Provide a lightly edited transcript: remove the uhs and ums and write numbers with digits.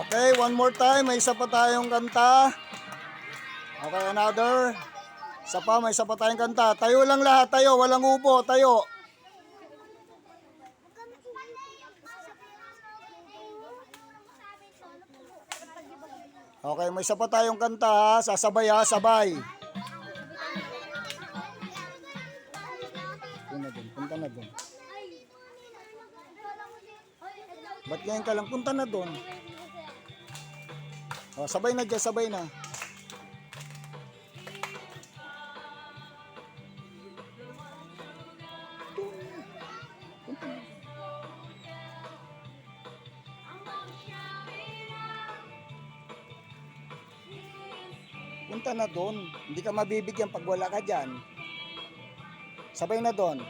Okay, one more time. May isa pa tayong kanta. Okay, another. Isa pa, may isa pa tayong kanta. Tayo lang lahat, tayo. Walang upo, tayo. Okay, may isa pa tayong kanta ha. Sasabay ha, sabay. Punta na dun. Ba't ngayon ka lang? Punta na dun. Oh, sabay na dyan, sabay na. Punta na doon. Hindi ka mabibigyan pag wala ka dyan. Sabay na doon.